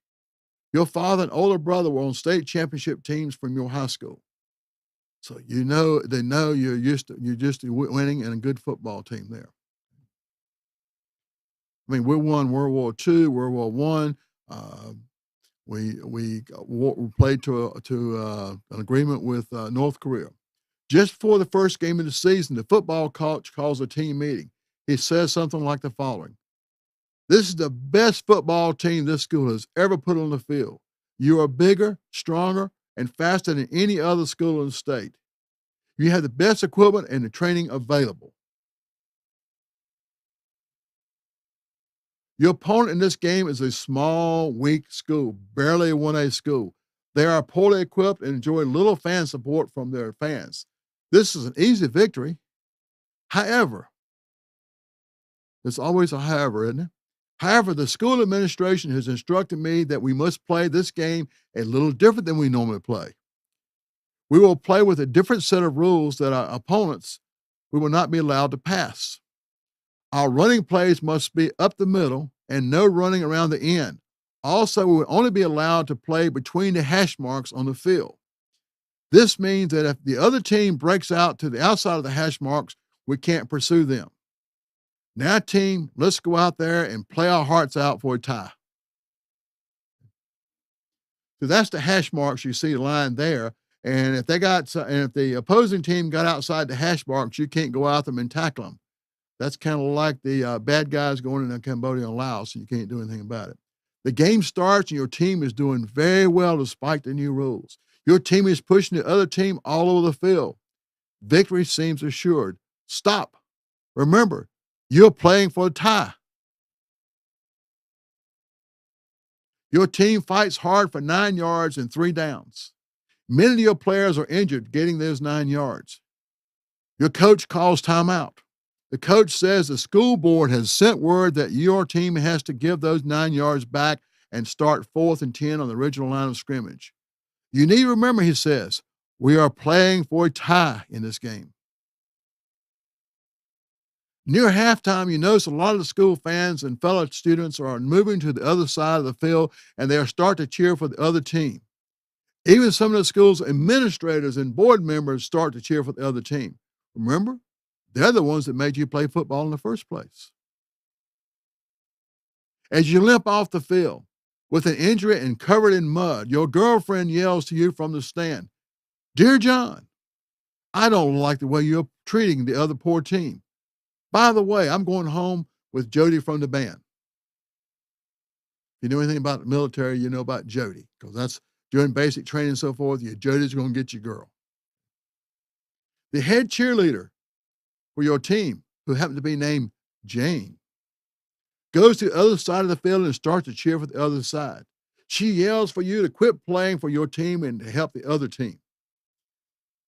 Your father and older brother were on state championship teams from your high school. So they know you're used to winning and a good football team there. I mean, we won World War II, World War I. We played to an agreement with North Korea. Just before the first game of the season, the football coach calls a team meeting. He says something like the following: "This is the best football team this school has ever put on the field. You are bigger, stronger, and faster than any other school in the state. You have the best equipment and the training available. Your opponent in this game is a small, weak school, barely a 1A school. They are poorly equipped and enjoy little fan support from their fans. This is an easy victory. However," there's always a however, isn't it? "However, the school administration has instructed me that we must play this game a little different than we normally play. We will play with a different set of rules that our opponents we will not be allowed to pass. Our running plays must be up the middle and no running around the end. Also, we will only be allowed to play between the hash marks on the field. This means that if the other team breaks out to the outside of the hash marks, we can't pursue them. Now, team, let's go out there and play our hearts out for a tie." So that's the hash marks you see lying there. And if the opposing team got outside the hash marks, you can't go out them and tackle them. That's kind of like the bad guys going into Cambodia and Laos, and you can't do anything about it. The game starts, and your team is doing very well despite the new rules. Your team is pushing the other team all over the field. Victory seems assured. Stop. Remember, you're playing for a tie. Your team fights hard for 9 yards and 3 downs. Many of your players are injured getting those 9 yards. Your coach calls timeout. The coach says the school board has sent word that your team has to give those 9 yards back and start 4th and 10 on the original line of scrimmage. You need to remember, he says, we are playing for a tie in this game. Near halftime, you notice a lot of the school fans and fellow students are moving to the other side of the field, and they are starting to cheer for the other team. Even some of the school's administrators and board members start to cheer for the other team. Remember, they're the ones that made you play football in the first place. As you limp off the field with an injury and covered in mud, your girlfriend yells to you from the stand, "Dear John, I don't like the way you're treating the other poor team. By the way, I'm going home with Jody from the band." If you know anything about the military, you know about Jody, because that's during basic training and so forth, Jody's going to get your girl. The head cheerleader for your team, who happened to be named Jane, goes to the other side of the field and starts to cheer for the other side. She yells for you to quit playing for your team and to help the other team.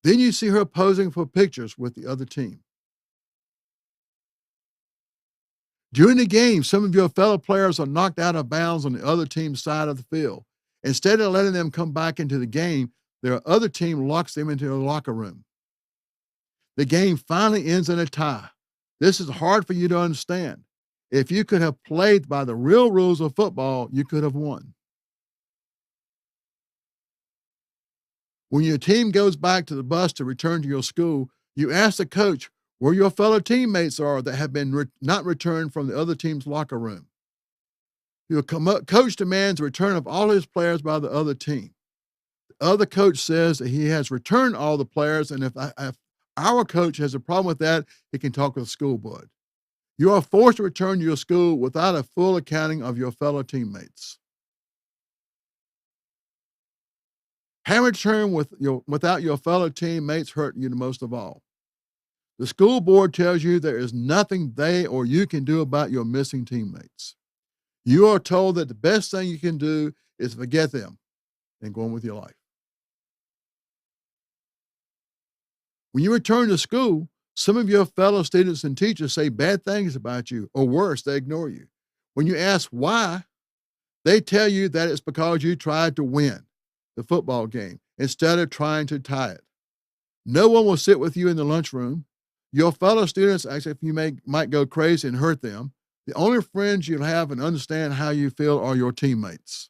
Then you see her posing for pictures with the other team. During the game, some of your fellow players are knocked out of bounds on the other team's side of the field, Instead of letting them come back into the game, their other team locks them into the locker room. The game finally ends in a tie. This is hard for you to understand. If you could have played by the real rules of football, you could have won. When your team goes back to the bus to return to your school, you ask the coach where your fellow teammates are that have been not returned from the other team's locker room. Your coach demands the return of all his players by the other team. The other coach says that he has returned all the players, and if our coach has a problem with that, he can talk with the school board. You are forced to return to your school without a full accounting of your fellow teammates. Having returned without your fellow teammates hurt you the most of all. The school board tells you there is nothing they or you can do about your missing teammates. You are told that the best thing you can do is forget them and go on with your life. When you return to school, some of your fellow students and teachers say bad things about you, or worse, they ignore you. When you ask why, they tell you that it's because you tried to win the football game instead of trying to tie it. No one will sit with you in the lunchroom. Your fellow students ask if you might go crazy and hurt them. The only friends you'll have and understand how you feel are your teammates.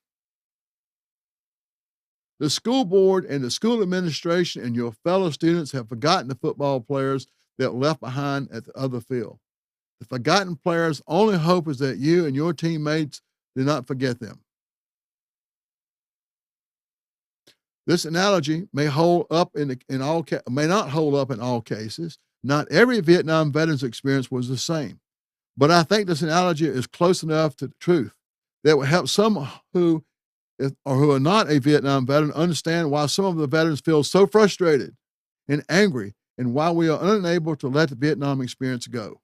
The school board and the school administration and your fellow students have forgotten the football players that were left behind at the other field. The forgotten players' only hope is that you and your teammates do not forget them. This analogy may hold up may not hold up in all cases. Not every Vietnam veteran's experience was the same. But I think this analogy is close enough to the truth that will help some who are not a Vietnam veteran understand why some of the veterans feel so frustrated and angry and why we are unable to let the Vietnam experience go.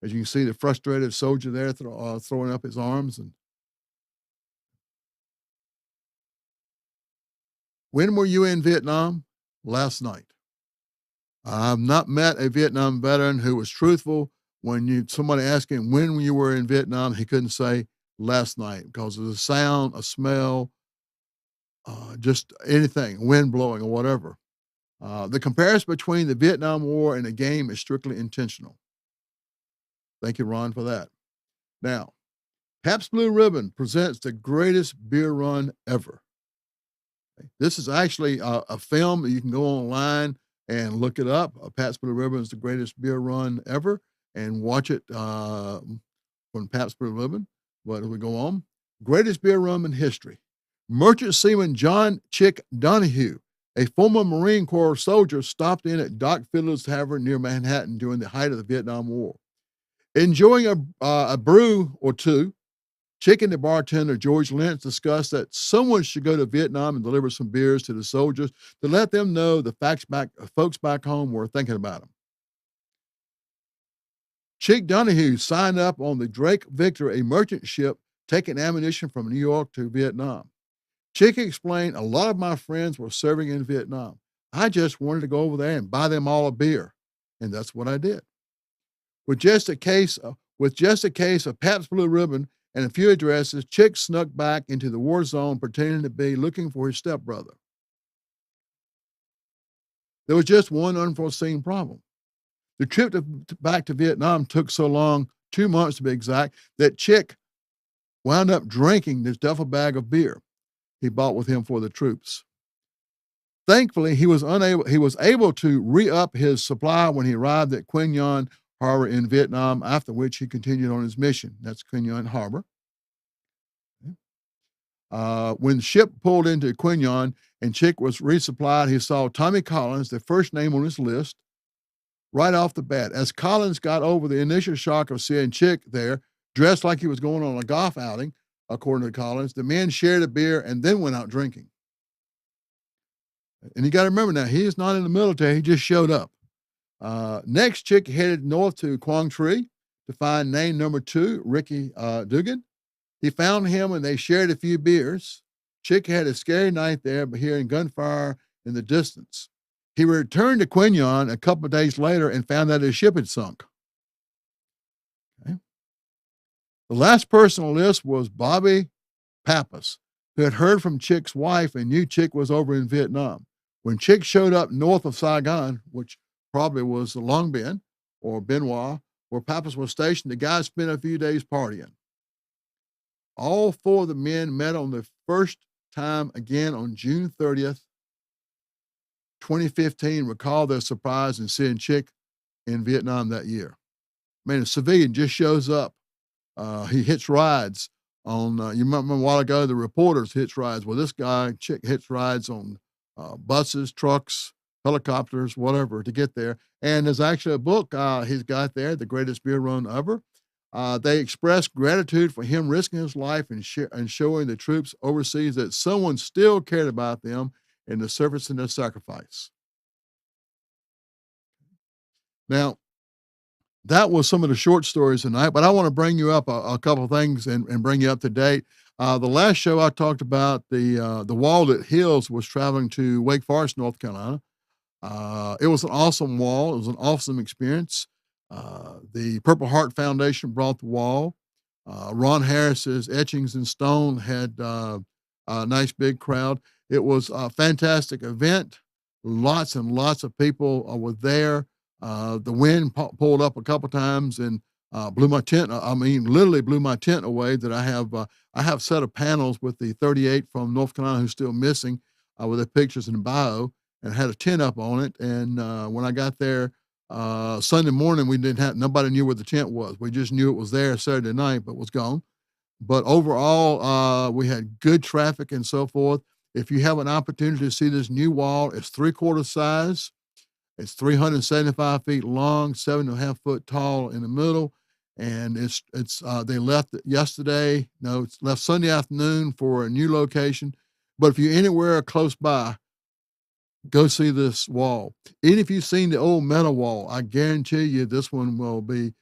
As you can see, the frustrated soldier there throwing up his arms. And when were you in Vietnam? Last night. I've not met a Vietnam veteran who was truthful when somebody asked him when you were in Vietnam. He couldn't say last night because of the sound, a smell, just anything, wind blowing or whatever. The comparison between the Vietnam War and the game is strictly intentional. Thank you, Ron, for that. Now, Pabst Blue Ribbon presents the greatest beer run ever. This is actually a film that you can go online and look it up. Pabst Blue Ribbon is the greatest beer run ever, and watch it from Pabst Blue Ribbon. But as we go on, greatest beer run in history. Merchant Seaman John Chick Donahue, a former Marine Corps soldier, stopped in at Doc Fiddler's Tavern near Manhattan during the height of the Vietnam War. Enjoying a brew or two, Chick and the bartender, George Lynch, discussed that someone should go to Vietnam and deliver some beers to the soldiers to let them know the folks back home were thinking about them. Chick Donahue signed up on the Drake Victor, a merchant ship taking ammunition from New York to Vietnam. Chick explained, a lot of my friends were serving in Vietnam. I just wanted to go over there and buy them all a beer. And that's what I did. With just a case of Pabst Blue Ribbon and a few addresses, Chick snuck back into the war zone pretending to be looking for his stepbrother. There was just one unforeseen problem. The trip back to Vietnam took so long, 2 months to be exact, that Chick wound up drinking this duffel bag of beer he bought with him for the troops. Thankfully, he was able to re-up his supply when he arrived at Quy Nhon Harbor in Vietnam, after which he continued on his mission. That's Quy Nhon Harbor. When the ship pulled into Quy Nhon and Chick was resupplied, he saw Tommy Collins, the first name on his list, right off the bat. As Collins got over the initial shock of seeing Chick there, dressed like he was going on a golf outing, according to Collins, the men shared a beer and then went out drinking. And you got to remember now, he is not in the military. He just showed up. Next, Chick headed north to Quang Tri to find name number 2, Ricky Dugan. He found him and they shared a few beers. Chick had a scary night there, but hearing gunfire in the distance. He returned to Quy Nhon a couple of days later and found that his ship had sunk. Okay. The last person on the list was Bobby Pappas, who had heard from Chick's wife and knew Chick was over in Vietnam. When Chick showed up north of Saigon, which probably was Long Binh or Bien Hoa, where Pappas was stationed, the guys spent a few days partying. All four of the men met on the first time again on June 30th, 2015, recalled their surprise in seeing Chick in Vietnam that year. Man, a civilian just shows up. He hitch rides on, you remember a while ago, the reporters hitch rides. Well, this guy, Chick, hitch rides on buses, trucks, helicopters, whatever, to get there. And there's actually a book he's got there, The Greatest Beer Run Ever. They expressed gratitude for him risking his life and showing the troops overseas that someone still cared about them in the service and their sacrifice. Now, that was some of the short stories tonight, but I want to bring you up a couple of things and bring you up to date. The last show I talked about the wall that Hills was traveling to Wake Forest, North Carolina. It was an awesome wall. It was an awesome experience. The Purple Heart Foundation brought the wall. Ron Harris's Etchings in Stone had a nice big crowd. It was a fantastic event. Lots and lots of people were there. The wind pulled up a couple times and blew my tent. I mean, literally blew my tent away. That I have a set of panels with the 38 from North Carolina who's still missing, with the pictures and the bio, and had a tent up on it. And when I got there Sunday morning, nobody knew where the tent was. We just knew it was there Saturday night, but was gone. But overall, we had good traffic and so forth. If you have an opportunity to see this new wall, it's 3/4 size. It's 375 feet long, 7.5 foot tall in the middle. And they left it yesterday. No, it's left Sunday afternoon for a new location. But if you're anywhere close by, go see this wall. Even if you've seen the old metal wall, I guarantee you this one will be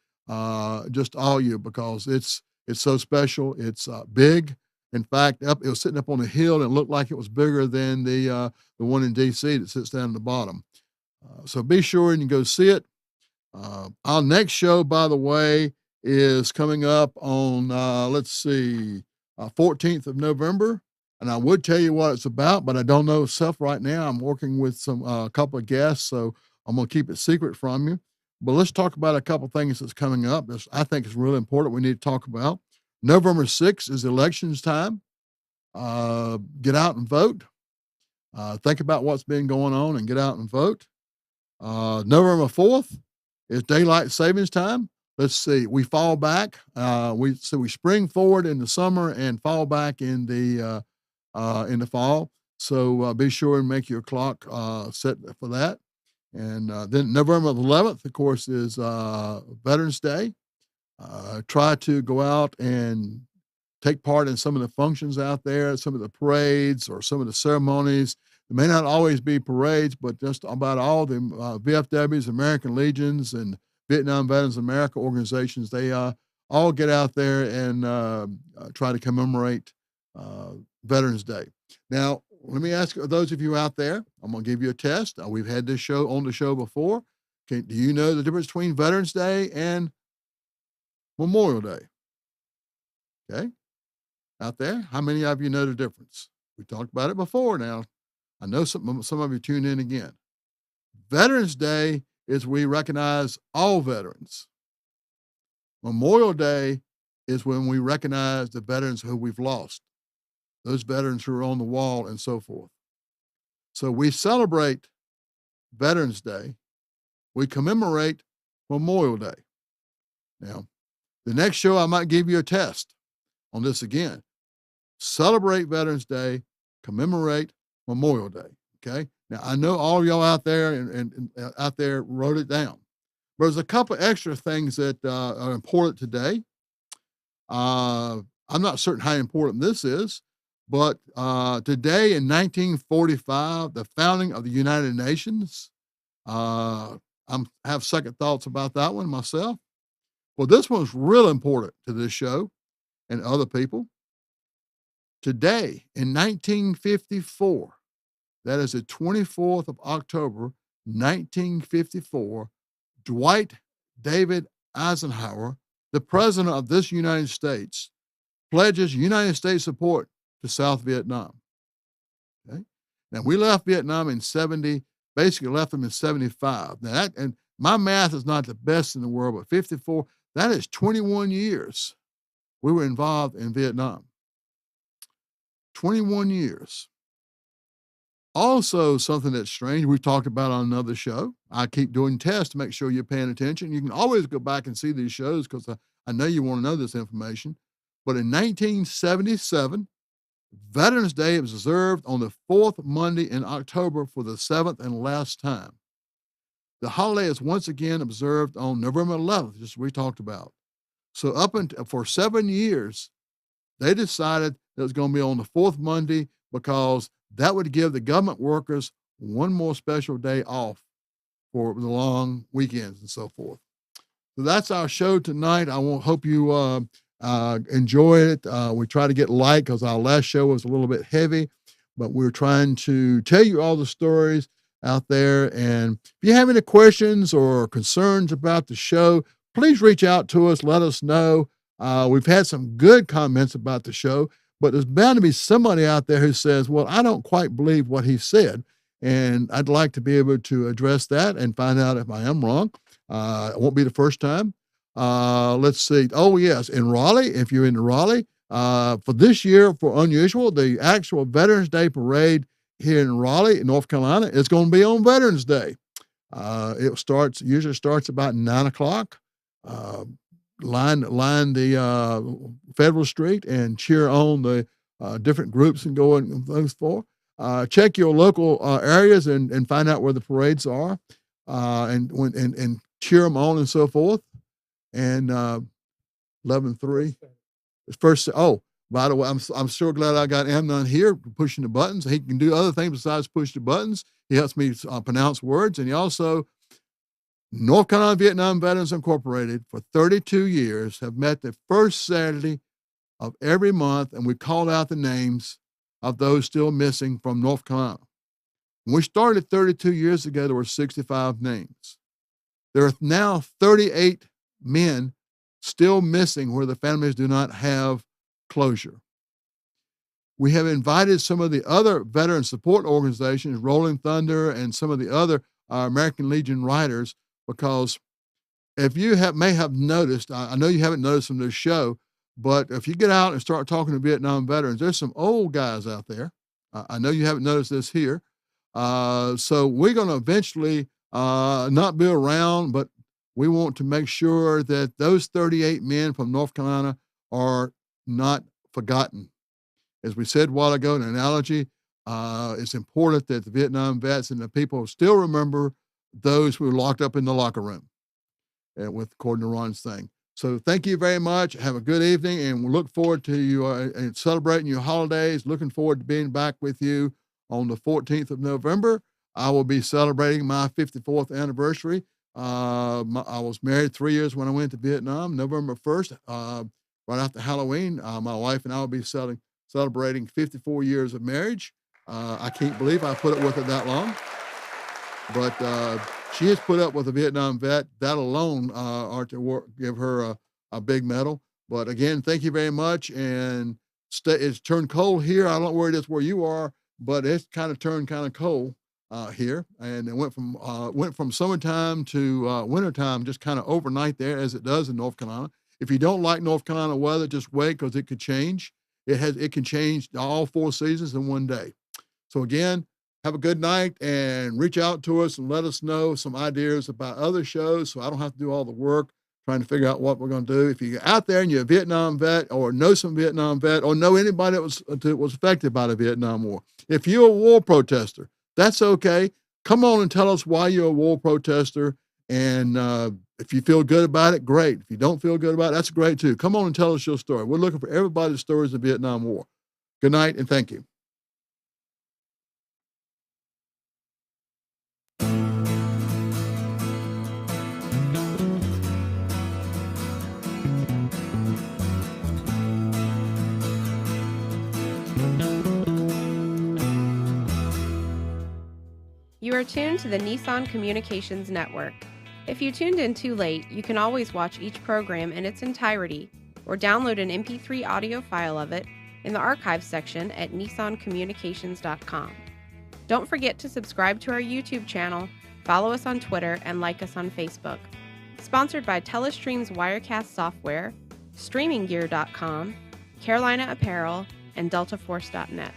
just all you, because it's so special. It's big. In fact, it was sitting up on a hill and it looked like it was bigger than the one in D.C. that sits down at the bottom. So be sure and you go see it. Our next show, by the way, is coming up on, 14th of November. And I would tell you what it's about, but I don't know stuff right now. I'm working with a couple of guests, so I'm going to keep it secret from you. But let's talk about a couple of things that's coming up. I think it's really important we need to talk about. November 6th is elections time. Get out and vote. Think about what's been going on and get out and vote. November 4th is daylight savings time. Let's see, we fall back. We spring forward in the summer and fall back in the fall. So be sure and make your clock set for that. And then November 11th, of course, is Veterans Day. Try to go out and take part in some of the functions out there, some of the parades or some of the ceremonies. It may not always be parades, but just about all the VFWs, American Legions, and Vietnam Veterans of America organizations, they all get out there and try to commemorate Veterans Day. Now, let me ask those of you out there, I'm going to give you a test. We've had this show on the show before. Do you know the difference between Veterans Day and Memorial Day? Okay. Out there, how many of you know the difference? We talked about it before now. I know some of you tune in again. Veterans Day is we recognize all veterans. Memorial Day is when we recognize the veterans who we've lost, those veterans who are on the wall and so forth. So we celebrate Veterans Day. We commemorate Memorial Day. Now, the next show, I might give you a test on this again. Celebrate Veterans Day, commemorate Memorial Day. Okay. Now I know all of y'all out there and out there wrote it down. But there's a couple extra things that are important today. I'm not certain how important this is, but today in 1945, the founding of the United Nations. I have second thoughts about that one myself. Well, this one's real important to this show and other people. Today, in 1954, that is the 24th of October, 1954, Dwight David Eisenhower, the president of this United States, pledges United States support to South Vietnam. Okay. Now we left Vietnam in 70, basically left them in 75. Now that, and my math is not the best in the world, but 54, that is 21 years we were involved in Vietnam. 21 years. Also, something that's strange, we talked about on another show. I keep doing tests to make sure you're paying attention. You can always go back and see these shows because I know you want to know this information. But in 1977, Veterans Day was observed on the fourth Monday in October for the seventh and last time. The holiday is once again observed on November 11th, just as we talked about. So for 7 years, they decided that it was going to be on the fourth Monday because that would give the government workers one more special day off for the long weekends and so forth. So that's our show tonight. I hope you enjoy it. We try to get light because our last show was a little bit heavy, but we're trying to tell you all the stories out there. And if you have any questions or concerns about the show, please reach out to us. Let us know. We've had some good comments about the show, but there's bound to be somebody out there who says, well, I don't quite believe what he said. And I'd like to be able to address that and find out if I am wrong. It won't be the first time. Let's see. Oh, yes. In Raleigh, if you're in Raleigh, for this year, for Unusual, the actual Veterans Day Parade here in Raleigh, North Carolina, is going to be on Veterans Day. It usually starts about 9 o'clock. Line the Federal Street and cheer on the different groups and go and those for. Check your local areas and find out where the parades are, and cheer them on and so forth. And 11-3. First, by the way, I'm so glad I got Amnon here pushing the buttons. He can do other things besides push the buttons. He helps me pronounce words, and he also, North Carolina Vietnam Veterans Incorporated, for 32 years, have met the first Saturday of every month, and we call out the names of those still missing from North Carolina. When we started 32 years ago, there were 65 names. There are now 38 men still missing where the families do not have closure. We have invited some of the other veteran support organizations, Rolling Thunder and some of the other American Legion writers, because if you may have noticed, I know you haven't noticed from this show, but if you get out and start talking to Vietnam veterans, there's some old guys out there. I know you haven't noticed this here. So we're going to eventually not be around, but we want to make sure that those 38 men from North Carolina are not forgotten. As we said a while ago in an analogy, it's important that the Vietnam vets and the people still remember those who were locked up in the locker room, with according to Ron's thing. So thank you very much. Have a good evening, and we look forward to you celebrating your holidays. Looking forward to being back with you on the 14th of November. I will be celebrating my 54th anniversary. I was married 3 years when I went to Vietnam, November 1st, right after Halloween. My wife and I will be celebrating 54 years of marriage. I can't believe I put up with it that long. But she has put up with a Vietnam vet. That alone ought to give her a big medal. But again, thank you very much. And it's turned cold here. I don't know where it is where you are, but it's kind of turned kind of cold here. And it went from summertime to wintertime just kind of overnight there, as it does in North Carolina. If you don't like North Carolina weather, just wait, because it could change. It can change all 4 seasons in one day. So again, have a good night, and reach out to us and let us know some ideas about other shows so I don't have to do all the work trying to figure out what we're going to do. If you're out there and you're a Vietnam vet or know some Vietnam vet or know anybody that was affected by the Vietnam War, if you're a war protester, that's okay. Come on and tell us why you're a war protester. And if you feel good about it, great. If you don't feel good about it, that's great too. Come on and tell us your story. We're looking for everybody's stories of the Vietnam War. Good night, and thank you. You are tuned to the Nissan Communications Network. If you tuned in too late, you can always watch each program in its entirety or download an MP3 audio file of it in the archives section at nissancommunications.com. Don't forget to subscribe to our YouTube channel, follow us on Twitter, and like us on Facebook. Sponsored by Telestream's Wirecast software, StreamingGear.com, Carolina Apparel, and DeltaForce.net.